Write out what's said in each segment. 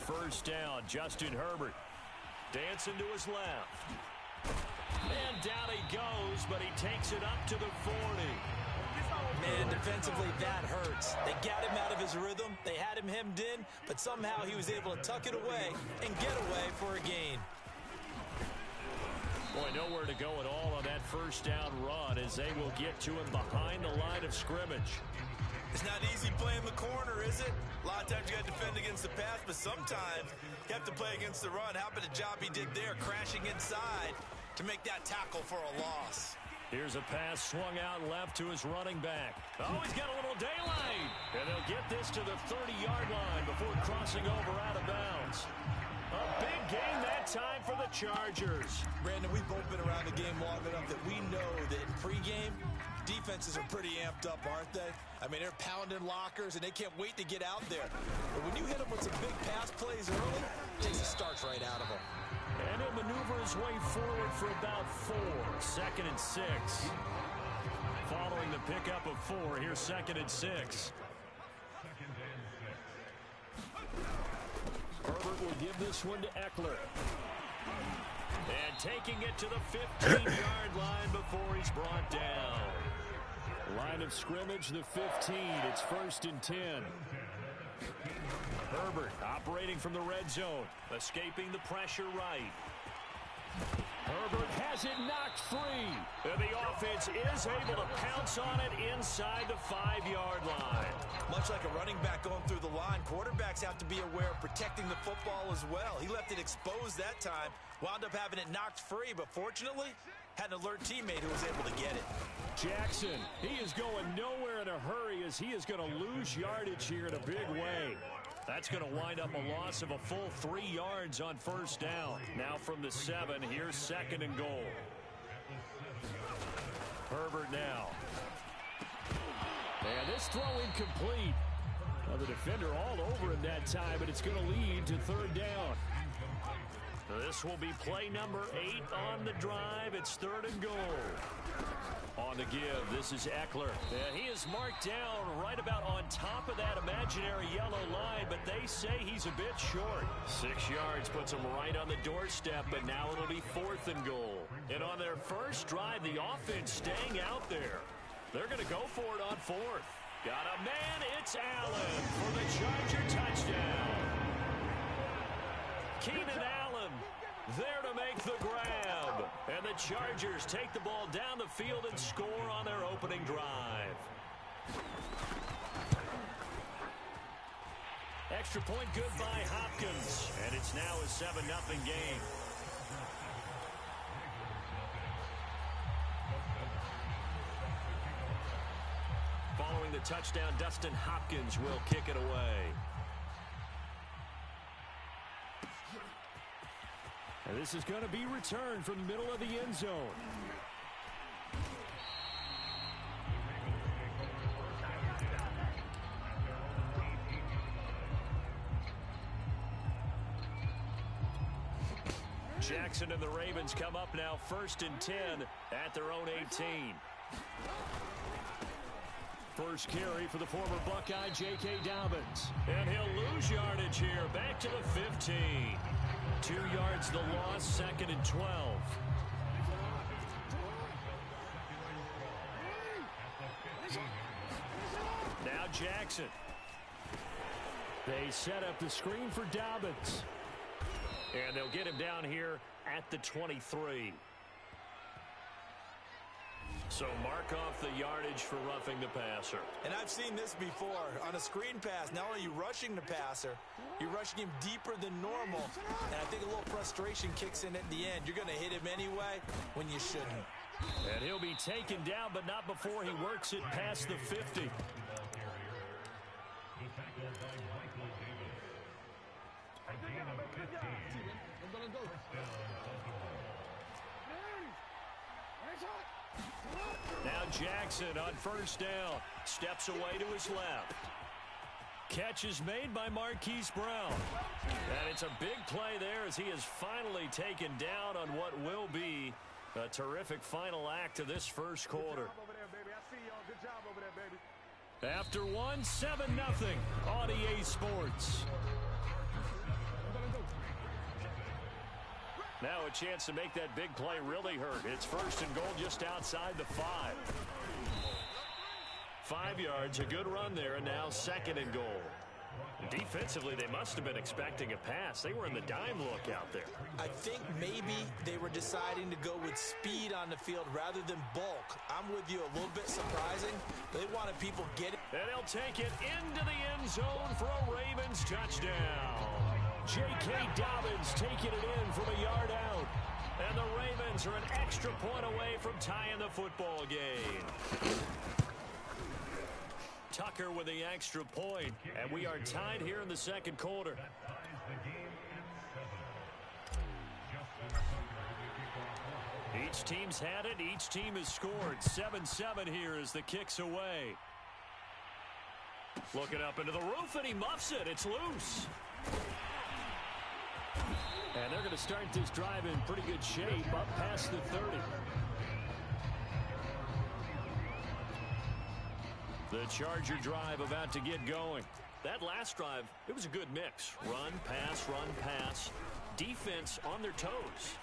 first down. Justin Herbert dancing to his left. And down he goes, but he takes it up to the 40. Man, defensively, that hurts. They got him out of his rhythm. They had him hemmed in, but somehow he was able to tuck it away and get away for a gain. Boy, nowhere to go at all on that first down run as they will get to him behind the line of scrimmage. It's not easy playing the corner, is it? A lot of times you got to defend against the pass, but sometimes you have to play against the run. How about the job he did there, crashing inside to make that tackle for a loss? Here's a pass swung out left to his running back. Oh, he's got a little daylight. And they'll get this to the 30-yard line before crossing over out of bounds. A big game that time for the Chargers. Brandon, we've both been around the game long enough that we know that in pregame, defenses are pretty amped up, aren't they? I mean, they're pounding lockers, and they can't wait to get out there. But when you hit them with some big pass plays early, it takes the starch right out of them. And he'll maneuver his way forward for about 4. 2nd and 6. Following the pickup of 4, here's 2nd and 6. Herbert will give this one to Eckler. And taking it to the 15-yard line before he's brought down. Line of scrimmage, the 15. It's 1st and 10. Herbert operating from the red zone, escaping the pressure right. Herbert has it knocked free. And the offense is able to pounce on it inside the 5-yard line. Much like a running back going through the line, quarterbacks have to be aware of protecting the football as well. He left it exposed that time, wound up having it knocked free, but fortunately had an alert teammate who was able to get it. Jackson, he is going nowhere in a hurry as he is going to lose yardage here in a big way. That's going to wind up a loss of a full 3 yards on first down. Now from the 7, here's 2nd and goal. Herbert now. And this throw incomplete. Well, the defender all over him that time, but it's going to lead to 3rd down. This will be play number 8 on the drive. It's 3rd and goal. On the give, this is Eckler. And he is marked down right about on top of that imaginary yellow line, but they say he's a bit short. 6 yards puts him right on the doorstep, but now it'll be 4th and goal. And on their first drive, the offense staying out there. They're going to go for it on 4th. Got a man, it's Allen for the Charger touchdown. Keenan Allen there to make the grab. And the Chargers take the ball down the field and score on their opening drive. Extra point good by Hopkins. And it's now a 7-0 game. Following the touchdown, Dustin Hopkins will kick it away. And this is going to be returned from the middle of the end zone. Jackson and the Ravens come up now 1st and 10 at their own 18. First carry for the former Buckeye, J.K. Dobbins. And he'll lose yardage here, back to the 15. 2 yards the loss, 2nd and 12. Now Jackson. They set up the screen for Dobbins. And they'll get him down here at the 23. So mark off the yardage for roughing the passer. And I've seen this before. On a screen pass, not only are you rushing the passer, you're rushing him deeper than normal. And I think a little frustration kicks in at the end. You're going to hit him anyway when you shouldn't. And he'll be taken down, but not before he works it past the 50. Now Jackson on first down. Steps away to his left. Catch is made by Marquise Brown. And it's a big play there as he is finally taken down on what will be a terrific final act of this first quarter. After one, 7-0 on EA Sports. Now a chance to make that big play really hurt. It's first and goal just outside the 5. 5 yards, a good run there, and now second and goal. Defensively, they must have been expecting a pass. They were in the dime look out there. I think maybe they were deciding to go with speed on the field rather than bulk. I'm with you, a little bit surprising. They wanted people getting. And they'll take it into the end zone for a Ravens touchdown. J.K. Dobbins taking it in from a yard out. And the Ravens are an extra point away from tying the football game. Tucker with the extra point, and we are tied here in the second quarter. Each team's had it. Each team has scored. 7-7 here as the kick's away. Looking up into the roof, and he muffs it. It's loose. And they're going to start this drive in pretty good shape up past the 30. The Charger drive about to get going. That last drive, it was a good mix. Run, pass. Defense on their toes.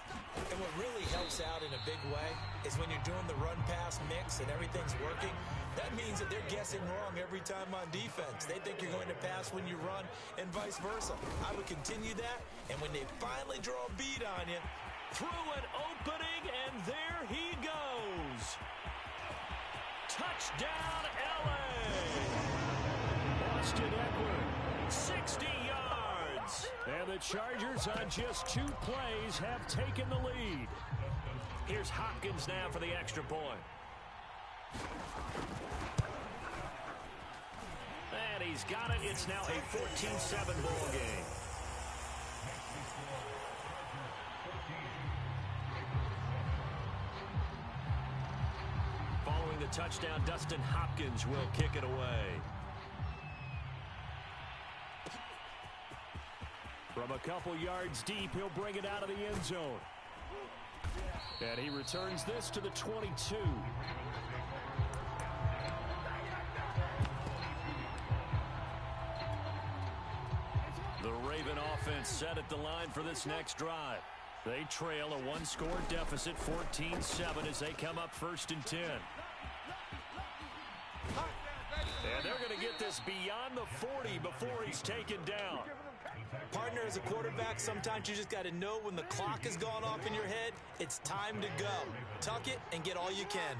And what really helps out in a big way is when you're doing the run-pass mix and everything's working, that means that they're guessing wrong every time on defense. They think you're going to pass when you run and vice versa. I would continue that, and when they finally draw a bead on you, through an opening, and there he goes. Touchdown, L.A. Austin Eckler, 60 yards. And the Chargers on just 2 plays have taken the lead. Here's Hopkins now for the extra point. And he's got it. It's now a 14-7 ball game. Following the touchdown, Dustin Hopkins will kick it away. From a couple yards deep, he'll bring it out of the end zone. And he returns this to the 22. The Raven offense set at the line for this next drive. They trail a 1-score deficit, 14-7, as they come up first and 10. And they're going to get this beyond the 40 before he's taken down. Partner, as a quarterback, sometimes you just got to know when the clock has gone off in your head, it's time to go. Tuck it and get all you can.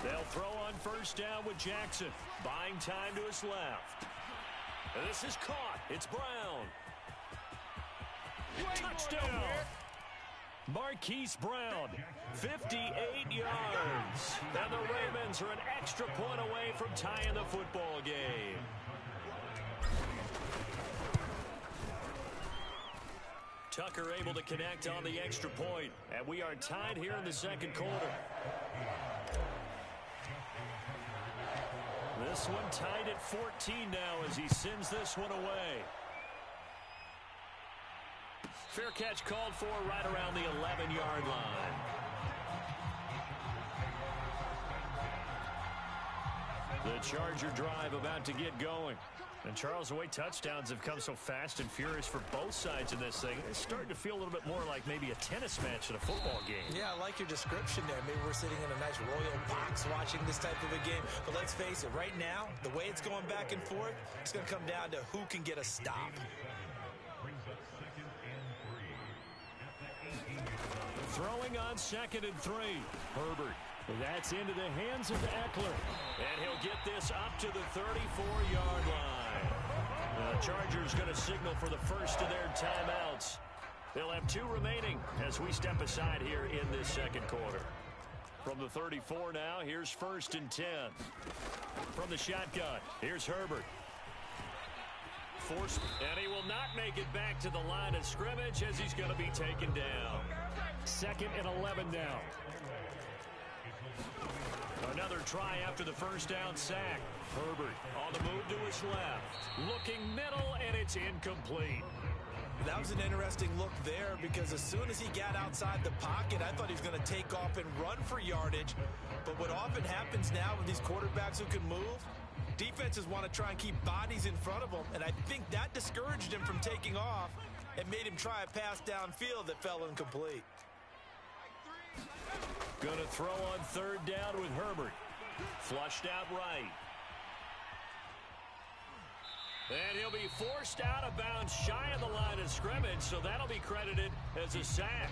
They'll throw on first down with Jackson. Buying time to his left. And this is caught. It's Brown. Touchdown. Marquise Brown, 58 yards. And the Ravens are an extra point away from tying the football game. Tucker able to connect on the extra point. And we are tied here in the second quarter. This one tied at 14 now as he sends this one away. Fair catch called for right around the 11-yard line. The Charger drive about to get going. And, Charles, the way touchdowns have come so fast and furious for both sides in this thing, it's starting to feel a little bit more like maybe a tennis match in a football game. Yeah, I like your description there. Maybe we're sitting in a nice royal box watching this type of a game. But let's face it, right now, the way it's going back and forth, it's going to come down to who can get a stop. Throwing on 2nd and 3. Herbert. That's into the hands of Eckler. And he'll get this up to the 34-yard line. The Chargers going to signal for the first of their timeouts. They'll have 2 remaining as we step aside here in this second quarter. From the 34 now, here's 1st and 10. From the shotgun, here's Herbert. Forced, and he will not make it back to the line of scrimmage as he's going to be taken down. 2nd and 11 now. Another try after the first down sack. Herbert on the move to his left. Looking middle, and it's incomplete. That was an interesting look there because as soon as he got outside the pocket, I thought he was going to take off and run for yardage. But what often happens now with these quarterbacks who can move, defenses want to try and keep bodies in front of them, and I think that discouraged him from taking off. and made him try a pass downfield that fell incomplete. Going to throw on third down with Herbert. Flushed out right. And he'll be forced out of bounds shy of the line of scrimmage, so that'll be credited as a sack.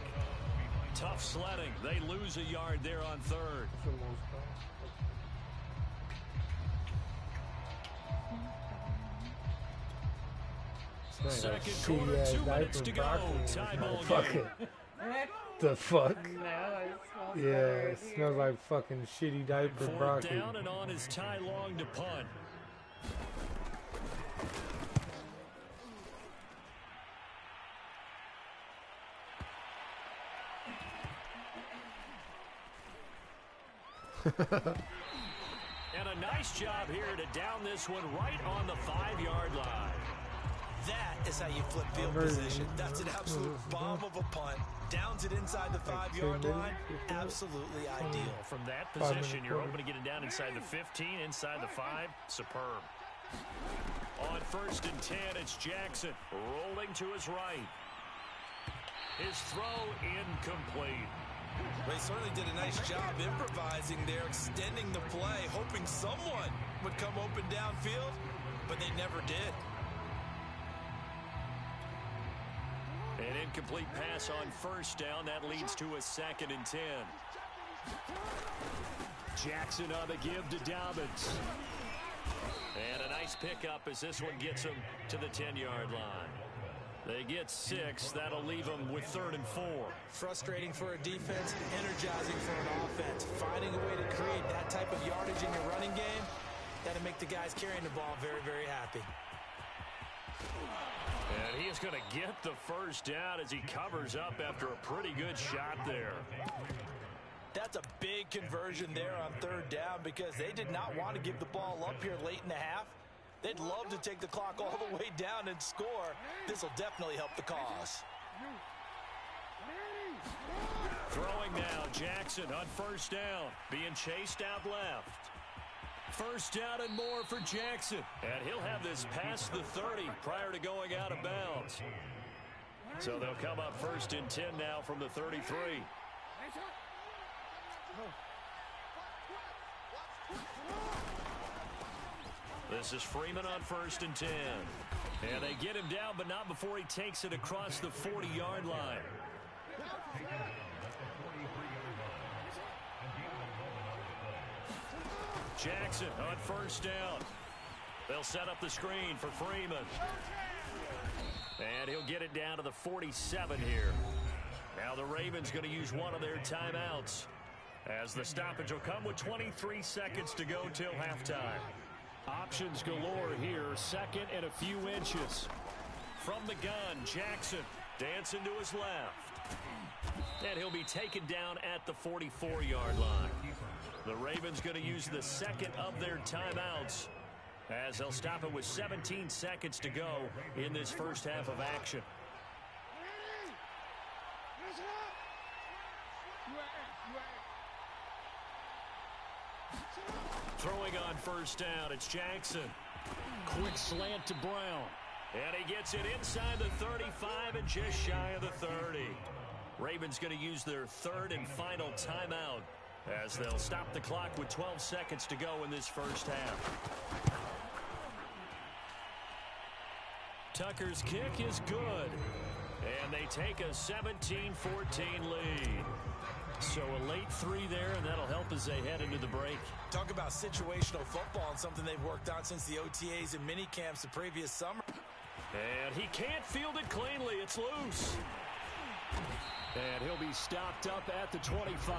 Tough sledding. They lose a yard there on third. Second quarter, 2 minutes to go. Tie ball game. The fuck? No, Yeah, it smells like fucking shitty diaper Fourth broccoli. down and on is Ty Long to punt. And a nice job here to down this one right on the 5-yard line. That is how you flip field position. That's an absolute bomb of a punt. Downs it inside the 5-yard line. Absolutely ideal. From that position, you're hoping to get it down inside the 15, inside the 5. Superb. On 1st and 10, it's Jackson rolling to his right. His throw incomplete. They certainly did a nice job improvising there, extending the play, hoping someone would come open downfield, but they never did. An incomplete pass on 1st down. That leads to a 2nd and 10. Jackson on the give to Dobbins. And a nice pickup as this one gets him to the 10-yard line. They get 6. That'll leave them with 3rd and 4. Frustrating for a defense, energizing for an offense. Finding a way to create that type of yardage in your running game, that'll make the guys carrying the ball very, very happy. And he is going to get the 1st down as he covers up after a pretty good shot there. That's a big conversion there on 3rd down because they did not want to give the ball up here late in the half. They'd love to take the clock all the way down and score. This will definitely help the cause. Throwing now, Jackson on 1st down, being chased out left. 1st down and more for Jackson. And he'll have this past the 30 prior to going out of bounds. So they'll come up 1st and 10 now from the 33. This is Freeman on 1st and 10. And they get him down, but not before he takes it across the 40-yard line. Jackson on 1st down. They'll set up the screen for Freeman. And he'll get it down to the 47 here. Now the Ravens going to use one of their timeouts, as the stoppage will come with 23 seconds to go till halftime. Options galore here. 2nd and a few inches. From the gun, Jackson dancing to his left. And he'll be taken down at the 44-yard line. The Ravens going to use the 2nd of their timeouts, as they'll stop it with 17 seconds to go in this first half of action. Throwing on 1st down, it's Jackson. Quick slant to Brown. And he gets it inside the 35 and just shy of the 30. Ravens going to use their 3rd and final timeout, as they'll stop the clock with 12 seconds to go in this first half. Tucker's kick is good, and they take a 17-14 lead. So a late 3 there, and that'll help as they head into the break. Talk about situational football and something they've worked on since the OTAs and mini camps the previous summer. And he can't field it cleanly. It's loose. And he'll be stopped up at the 25.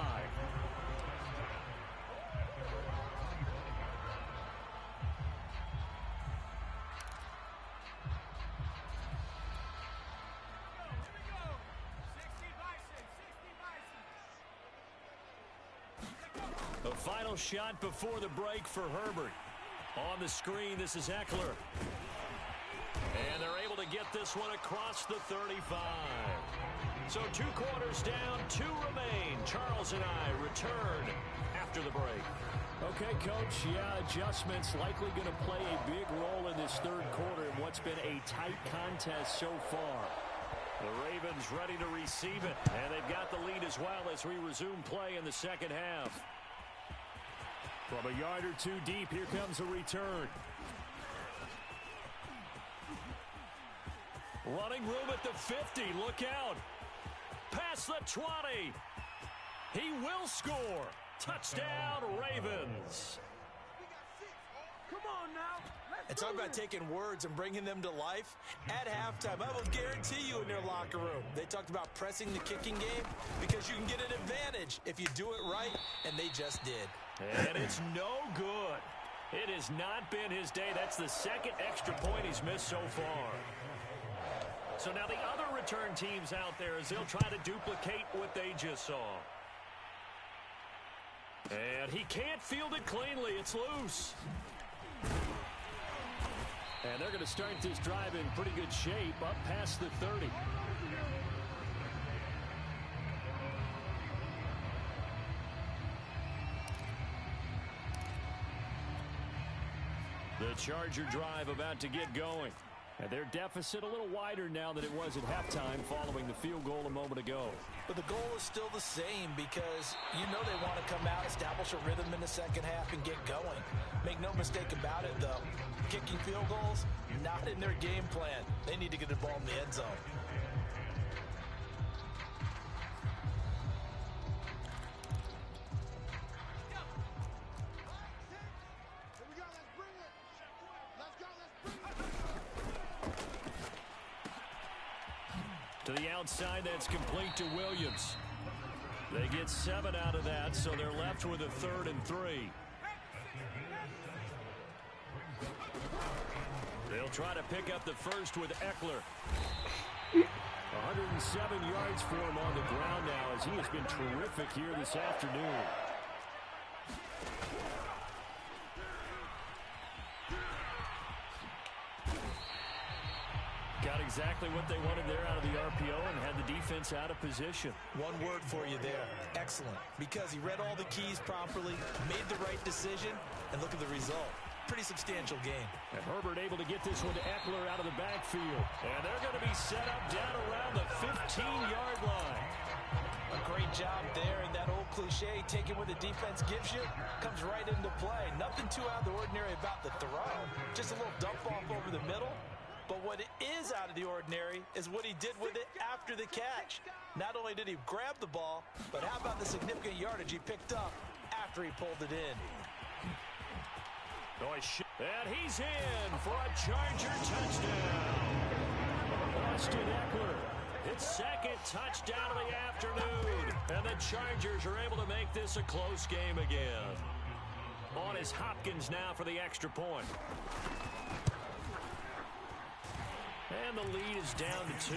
A final shot before the break for Herbert. On the screen, this is Eckler. And they're able to get this one across the 35. So 2 quarters down, 2 remain. Charles and I return after the break. Okay, Coach, yeah, adjustments likely going to play a big role in this 3rd quarter in what's been a tight contest so far. The Ravens ready to receive it, and they've got the lead as well as we resume play in the second half. From a yard or two deep, here comes a return. Running room at the 50. Look out. Past the 20. He will score. Touchdown, Ravens. Come on now. And talk about taking words and bringing them to life. At halftime, I will guarantee you in their locker room, they talked about pressing the kicking game because you can get an advantage if you do it right, and they just did. And it's no good. It has not been his day. That's the second extra point he's missed so far. So now the other return teams out there as they'll try to duplicate what they just saw. And he can't field it cleanly. It's loose. And they're going to start this drive in pretty good shape up past the 30. The Charger drive about to get going. And their deficit a little wider now than it was at halftime following the field goal a moment ago. But the goal is still the same because you know they want to come out, establish a rhythm in the second half, and get going. Make no mistake about it, though. Kicking field goals, not in their game plan. They need to get the ball in the end zone. To the outside, that's complete to Williams. They get 7 out of that, so they're left with a 3rd and 3. They'll try to pick up the first with Eckler. 107 yards for him on the ground now as he has been terrific here this afternoon. Got exactly what they wanted there out of the RPO and had the defense out of position. One word for you there, excellent. Because he read all the keys properly, made the right decision, and look at the result. Pretty substantial game. And Herbert able to get this one to Eckler out of the backfield. And they're going to be set up down around the 15-yard line. A great job there, and that old cliche, taking what the defense gives you, comes right into play. Nothing too out of the ordinary about the throw. Just a little dump off over the middle. But what is out of the ordinary is what he did with it after the catch. Not only did he grab the ball, but how about the significant yardage he picked up after he pulled it in. And he's in for a Charger touchdown. Austin Eckler, his second touchdown of the afternoon. And the Chargers are able to make this a close game again. On is Hopkins now for the extra point. And the lead is down to 2.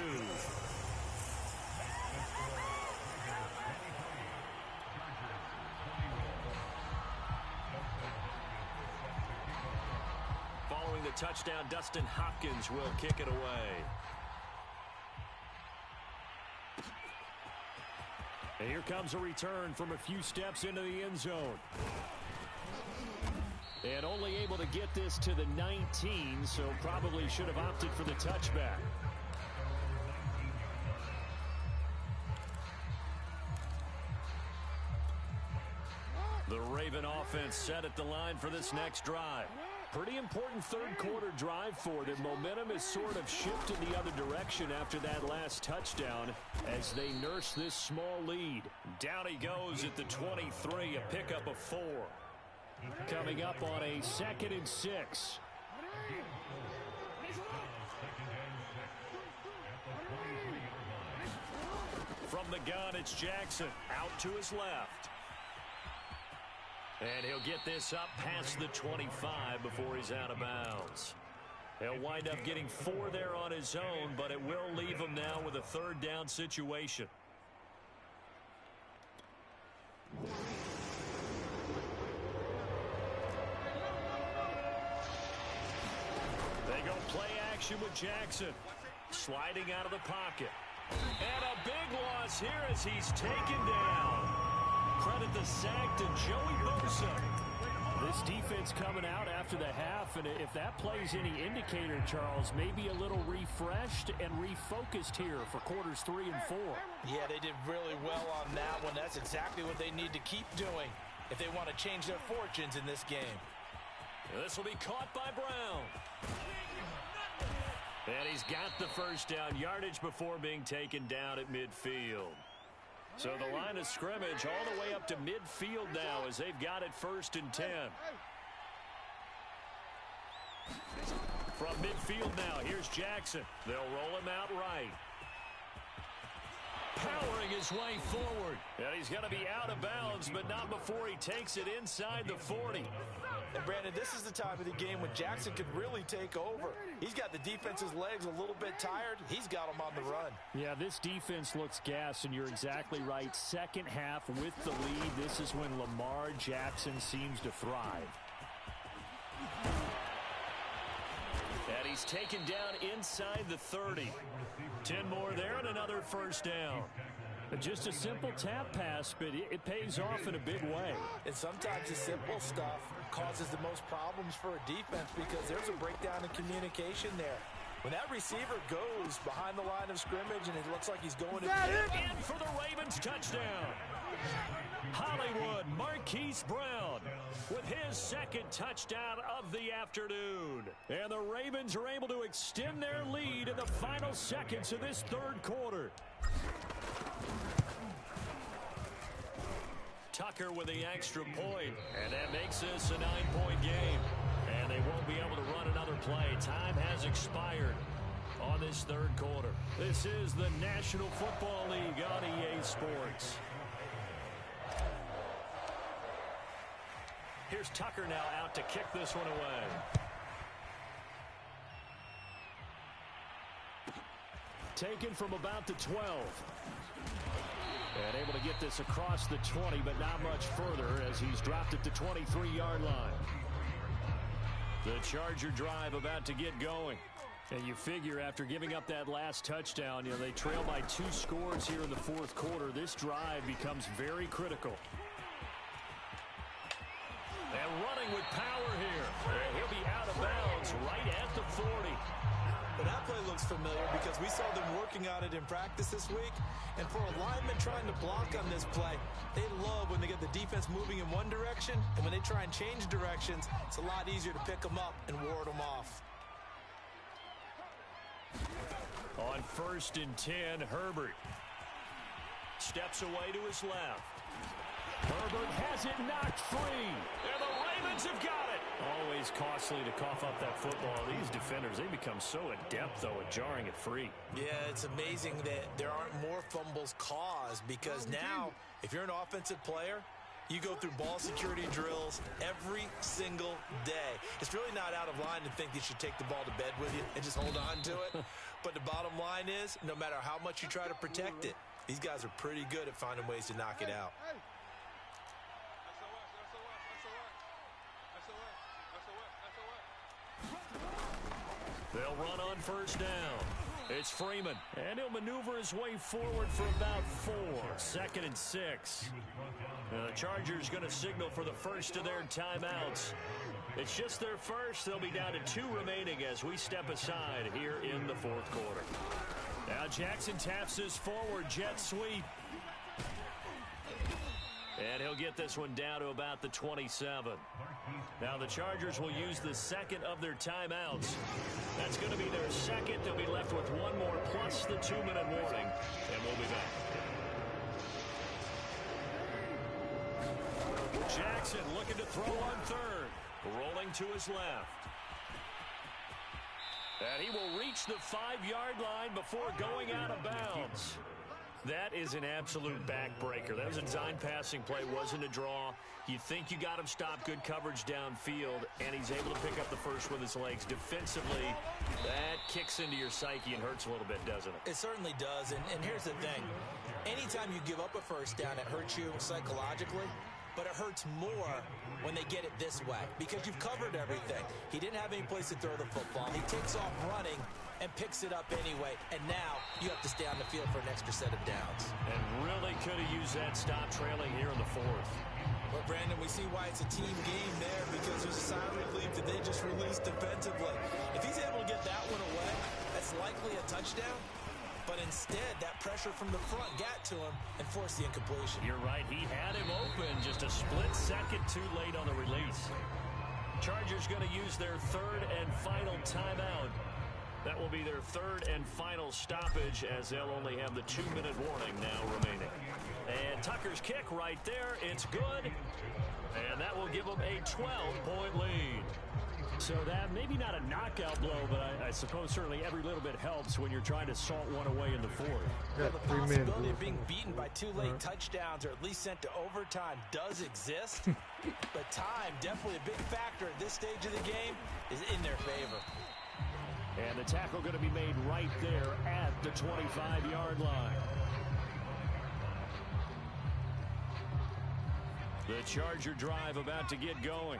Following the touchdown, Dustin Hopkins will kick it away. And here comes a return from a few steps into the end zone. And only able to get this to the 19, so probably should have opted for the touchback. The Raven offense set at the line for this next drive. Pretty important third quarter drive for them. Momentum has sort of shifted the other direction after that last touchdown as they nurse this small lead. Down he goes at the 23, a pickup of 4. Coming up on a 2nd and 6. From the gun, it's Jackson out to his left. And he'll get this up past the 25 before he's out of bounds. He'll wind up getting 4 there on his own, but it will leave him now with a 3rd down situation. They go play action with Jackson. Sliding out of the pocket. And a big loss here as he's taken down. Credit the sack to Joey Bosa. This defense coming out after the half, and if that plays any indicator, Charles, maybe a little refreshed and refocused here for quarters 3 and 4. Yeah, they did really well on that one. That's exactly what they need to keep doing if they want to change their fortunes in this game. This will be caught by Brown. And he's got the first down, yardage before being taken down at midfield. So the line of scrimmage all the way up to midfield now as they've got it 1st and 10. From midfield now, here's Jackson. They'll roll him out right. Powering his way forward. And he's going to be out of bounds, but not before he takes it inside the 40. And Brandon, this is the time of the game when Jackson could really take over. He's got the defense's legs a little bit tired. He's got them on the run. Yeah, this defense looks gassed, and you're exactly right. Second half with the lead, this is when Lamar Jackson seems to thrive. And he's taken down inside the 30. 10 more there and another first down. Just a simple tap pass, but it pays off in a big way. And sometimes the simple stuff causes the most problems for a defense because there's a breakdown in communication there. When that receiver goes behind the line of scrimmage and it looks like he's going to in for the Ravens touchdown. Hollywood Marquise Brown with his 2nd touchdown of the afternoon. And the Ravens are able to extend their lead in the final seconds of this 3rd quarter. Tucker with the extra point, and that makes this a 9-point game. And they won't be able to run another play. Time has expired on this 3rd quarter. This is the National Football League on EA Sports. Here's Tucker now out to kick this one away. Taken from about the 12. And able to get this across the 20, but not much further as he's dropped it to 23-yard line. The Charger drive about to get going. And you figure after giving up that last touchdown, they trail by 2 scores here in the 4th quarter. This drive becomes very critical. And running with power here. And he'll be out of bounds right at the 40. Well, that play looks familiar because we saw them working on it in practice this week. And for a lineman trying to block on this play, they love when they get the defense moving in one direction. And when they try and change directions, it's a lot easier to pick them up and ward them off. On 1st and 10, Herbert steps away to his left. Herbert has it knocked free. And the Ravens have got it. Always costly to cough up that football. These defenders, they become so adept, though, at jarring it free. Yeah, it's amazing that there aren't more fumbles caused because now, if you're an offensive player, you go through ball security drills every single day. It's really not out of line to think you should take the ball to bed with you and just hold on to it. But the bottom line is, no matter how much you try to protect it, these guys are pretty good at finding ways to knock it out. They'll run on 1st down. It's Freeman, and he'll maneuver his way forward for about 4. 2nd and 6. The Chargers going to signal for the first of their timeouts. It's just their first. They'll be down to 2 remaining as we step aside here in the 4th quarter. Now Jackson taps this forward jet sweep. And he'll get this one down to about the 27. Now the Chargers will use the 2nd of their timeouts. That's going to be their 2nd. They'll be left with 1 more plus the 2-minute warning. And we'll be back. Jackson looking to throw on 3rd. Rolling to his left. And he will reach the 5-yard line before going out of bounds. That is an absolute backbreaker. That was a design passing play, wasn't a draw. You think you got him stopped, good coverage downfield, and he's able to pick up the first with his legs. Defensively, that kicks into your psyche and hurts a little bit, doesn't it? It certainly does, and here's the thing. Anytime you give up a first down, it hurts you psychologically, but it hurts more when they get it this way because you've covered everything. He didn't have any place to throw the football. He takes off running and picks it up anyway, and now you have to stay on the field for an extra set of downs. And really could have used that stop trailing here in the 4th. Well, Brandon, we see why it's a team game there because there's a sigh of relief that they just released defensively. If he's able to get that one away, that's likely a touchdown. But instead, that pressure from the front got to him and forced the incompletion. You're right. He had him open just a split second too late on the release. Chargers going to use their third and final timeout. That will be their third and final stoppage as they'll only have the 2-minute warning now remaining. And Tucker's kick right there. It's good. And that will give them a 12-point lead. So that maybe not a knockout blow, but I suppose certainly every little bit helps when you're trying to salt one away in the fourth. Well, the possibility of being beaten by 2 late touchdowns or at least sent to overtime does exist. But time, definitely a big factor at this stage of the game, is in their favor. And the tackle going to be made right there at the 25-yard line. The Charger drive about to get going.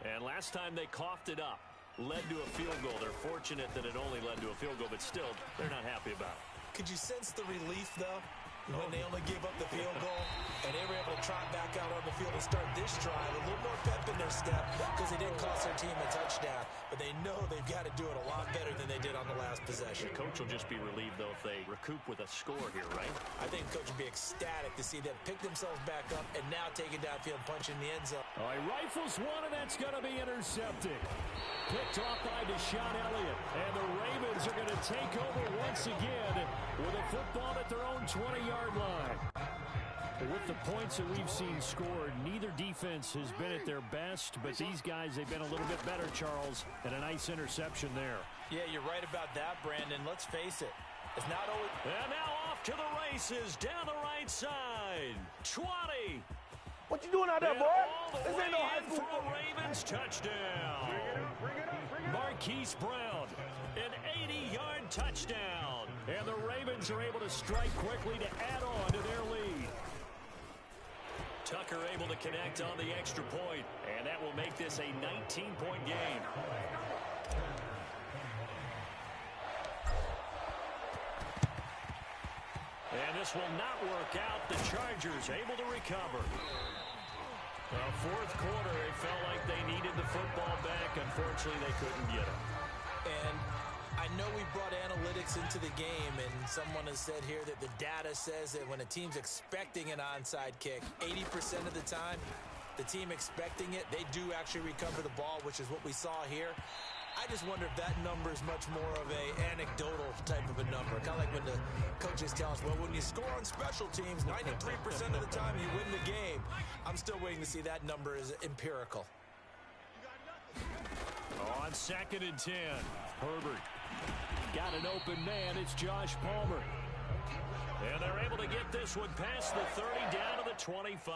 And last time they coughed it up, led to a field goal. They're fortunate that it only led to a field goal, but still, they're not happy about it. Could you sense the relief, though, when they only gave up the field goal and they were able to trot back out on the field and start this drive? A little more pep in their step because they didn't cost their team a touchdown, but they know they've got to do it a lot better than they did on the last possession. The coach will just be relieved, though, if they recoup with a score here, right? I think the coach would be ecstatic to see them pick themselves back up and now take it downfield, punch in the end zone. All right, rifles one, and that's going to be intercepted. Picked off by Deshaun Elliott, and the Ravens are going to take over once again with a football at their own 20-yard line. With the points that we've seen scored, neither defense has been at their best, but these guys, they've been a little bit better, Charles, and a nice interception there. Yeah, you're right about that, Brandon. Let's face it. It's not always... And now off to the races, down the right side. 20. What you doing out there, boy? This ain't no high school. For a Ravens touchdown. Marquise Brown, an 80-yard touchdown. And the Ravens are able to strike quickly to add on to their lead. Tucker able to connect on the extra point, and that will make this a 19-point game. And this will not work out. The Chargers able to recover. Well, fourth quarter, it felt like they needed the football back. Unfortunately, they couldn't get it. And I know we brought analytics into the game, and someone has said here that the data says that when a team's expecting an onside kick, 80% of the time, the team expecting it, they do actually recover the ball, which is what we saw here. I just wonder if that number is much more of a anecdotal type of a number. Kind of like when the coaches tell us, well, when you score on special teams, 93% of the time you win the game. I'm still waiting to see that number is empirical. On 2nd and 10, Herbert got an open man. It's Josh Palmer. And they're able to get this one past the 30 down to the 25.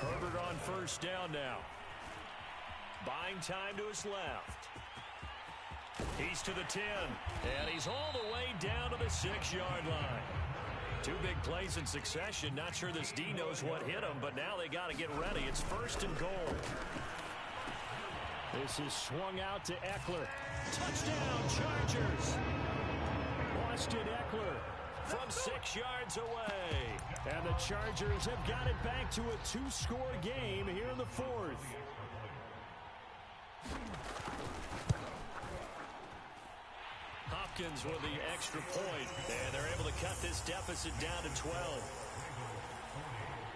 Herbert on first down now. Buying time to his left. He's to the 10. And he's all the way down to the 6-yard line. 2 big plays in succession. Not sure this D knows what hit him, but now they got to get ready. It's 1st and goal. This is swung out to Eckler. Touchdown, Chargers. Austin Eckler from 6 yards away. And the Chargers have got it back to a 2-score game here in the 4th. Hopkins with the extra point, and they're able to cut this deficit down to 12.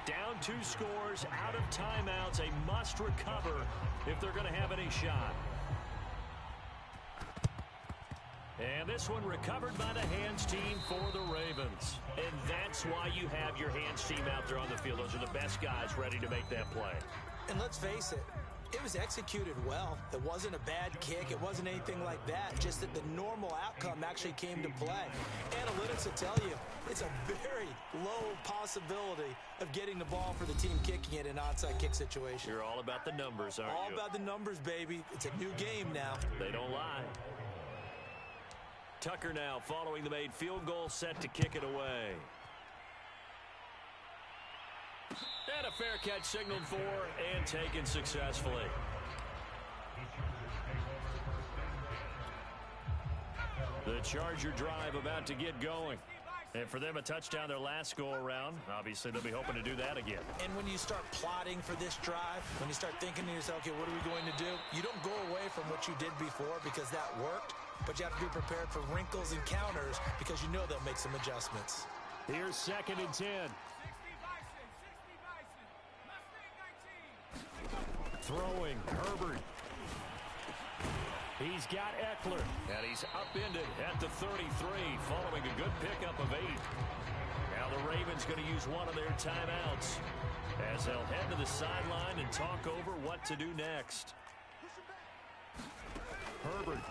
Down 2 scores, out of timeouts, a must recover if they're going to have any shot. And this one recovered by the hands team for the Ravens. And that's why you have your hands team out there on the field. Those are the best guys ready to make that play. And let's face it, it was executed well. It wasn't a bad kick. It wasn't anything like that. Just that the normal outcome actually came to play. Analytics will tell you it's a very low possibility of getting the ball for the team kicking it in an onside kick situation. You're all about the numbers, aren't you? All about the numbers, baby. It's a new game now. They don't lie. Tucker now following the made field goal, set to kick it away. And a fair catch signaled for and taken successfully. The Charger drive about to get going. And for them, a touchdown their last go-around. Obviously, they'll be hoping to do that again. And when you start plotting for this drive, when you start thinking to yourself, okay, what are we going to do? You don't go away from what you did before because that worked, but you have to be prepared for wrinkles and counters because you know they'll make some adjustments. Here's 2nd and 10. Throwing, Herbert. He's got Eckler, and he's upended at the 33, following a good pickup of 8. Now the Ravens going to use one of their timeouts as they'll head to the sideline and talk over what to do next. Herbert.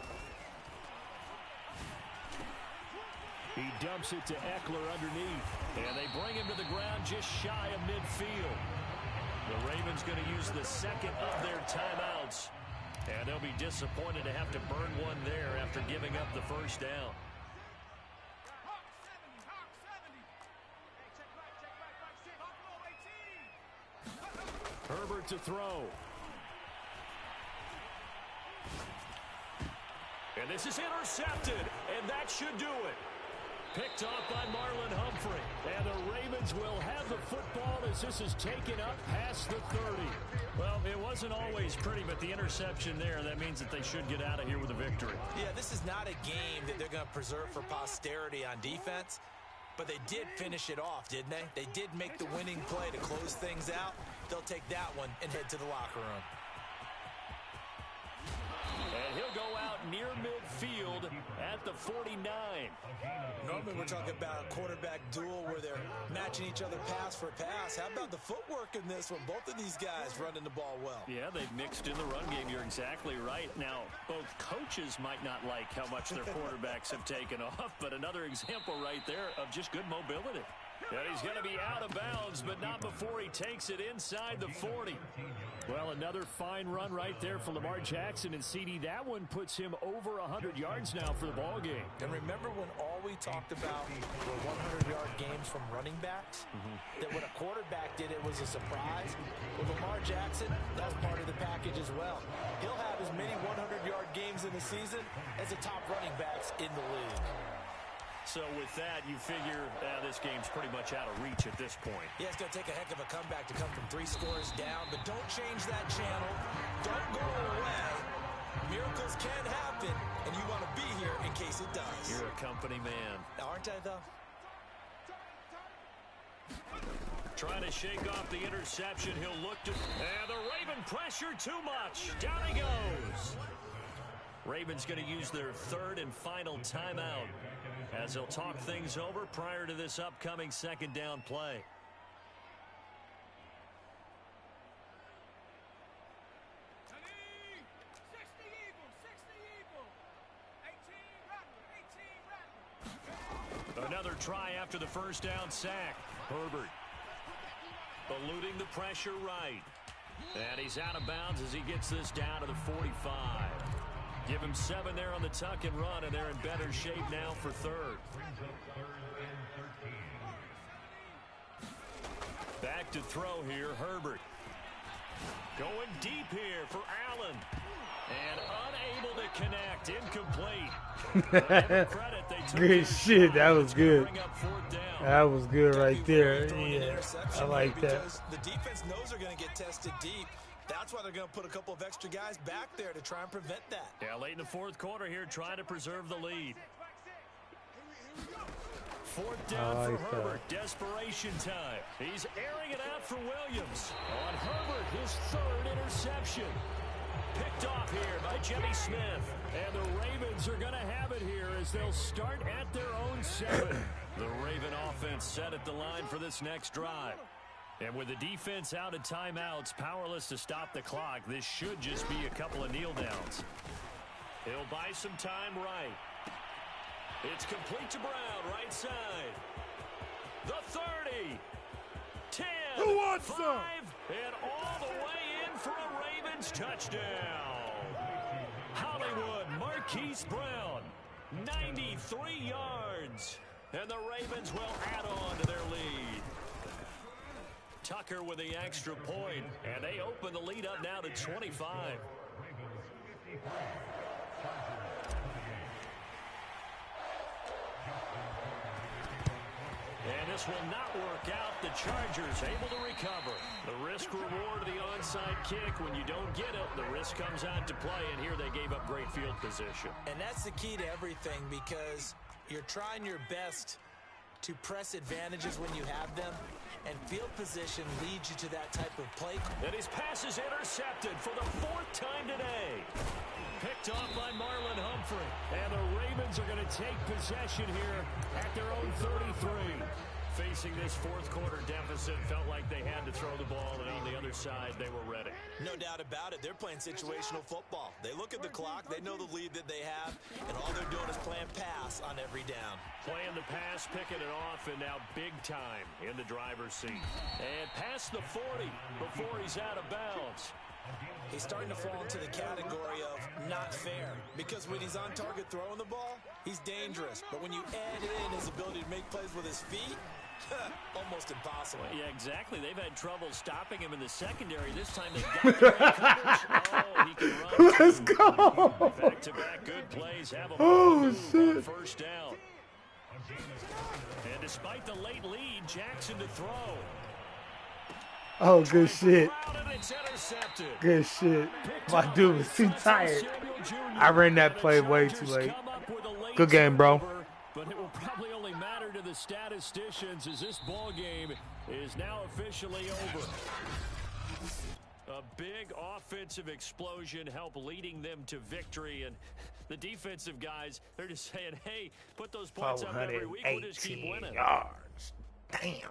He dumps it to Eckler underneath, and they bring him to the ground just shy of midfield. The Ravens going to use the 2nd of their timeouts. And they'll be disappointed to have to burn one there after giving up the first down. Herbert to throw. And this is intercepted, and that should do it. Picked off by Marlon Humphrey. And the Ravens will have the football as this is taken up past the 30. Well, it wasn't always pretty, but the interception there, that means that they should get out of here with a victory. Yeah, this is not a game that they're going to preserve for posterity on defense, but they did finish it off, didn't they? They did make the winning play to close things out. They'll take that one and head to the locker room. And he'll go out near midfield at the 49. Normally we're talking about a quarterback duel where they're matching each other pass for pass. How about the footwork in this one? Both of these guys running the ball well. Yeah, they've mixed in the run game. You're exactly right. Now, both coaches might not like how much their quarterbacks have taken off, but another example right there of just good mobility. And he's going to be out of bounds, but not before he takes it inside the 40. Well, another fine run right there for Lamar Jackson and CD. That one puts him over 100 yards now for the ball game. And remember when all we talked about were 100-yard games from running backs? That when a quarterback did it was a surprise? With Lamar Jackson, that's part of the package as well. He'll have as many 100-yard games in the season as the top running backs in the league. So with that, you figure this game's pretty much out of reach at this point. Yeah, it's going to take a heck of a comeback to come from 3 scores down, but don't change that channel. Don't go away. Miracles can happen, and you want to be here in case it does. You're a company man. Aren't I, though? Trying to shake off the interception. He'll look to... And the Raven pressure too much. Down he goes. Ravens going to use their 3rd and final timeout as they'll talk things over prior to this upcoming 2nd down play. Another try after the first down sack. Herbert eluding the pressure right. And he's out of bounds as he gets this down to the 45. Give him 7 there on the tuck and run, and they're in better shape now for 3rd. Back to throw here, Herbert. Going deep here for Allen. And unable to connect, incomplete. Good shit, that was good. That was good right there. Yeah, I like that. The defense knows they're going to get tested deep. That's why they're going to put a couple of extra guys back there to try and prevent that. Yeah, late in the 4th quarter here, trying to preserve the lead. 4th down for Herbert. Desperation time. He's airing it out for Williams. On Herbert, his 3rd interception. Picked off here by Jimmy Smith. And the Ravens are going to have it here as they'll start at their own 7. The Raven offense set at the line for this next drive. And with the defense out of timeouts, powerless to stop the clock, this should just be a couple of kneel downs. He'll buy some time right. It's complete to Brown, right side. The 30. 10. Who wants 5. some? And all the way in for a Ravens touchdown. Hollywood Marquise Brown. 93 yards. And the Ravens will add on to their lead. Tucker with the extra point, and they open the lead up now to 25. this will not work out. The Chargers able to recover. The risk reward of the onside kick. When you don't get it, the risk comes out to play, and here they gave up great field position. And that's the key to everything, because you're trying your best to press advantages when you have them, and field position leads you to that type of play. And his pass is intercepted for the 4th time today. Picked off by Marlon Humphrey. And the Ravens are going to take possession here at their own 33. Facing this fourth-quarter deficit, felt like they had to throw the ball, and on the other side, they were ready. No doubt about it. They're playing situational football. They look at the clock, they know the lead that they have, and all they're doing is playing pass on every down. Playing the pass, picking it off, and now big time in the driver's seat. And past the 40 before he's out of bounds. He's starting to fall into the category of not fair, because when he's on target throwing the ball, he's dangerous. But when you add in his ability to make plays with his feet, almost impossible. Yeah, exactly. They've had trouble stopping him in the secondary. This time they got the right coverage. Oh, he can run. Let's go. Back-to-back good plays have him on first down. And despite the late lead, Jackson to throw. Oh, good shit. Good shit. My dude was too tired. I ran that play way too late. Good game, bro. But it will probably only matter to the statisticians as this ball game is now officially over. A big offensive explosion helped leading them to victory, and the defensive guys, they're just saying, hey, put those points up every week, we'll just keep winning. 418 yards. Damn.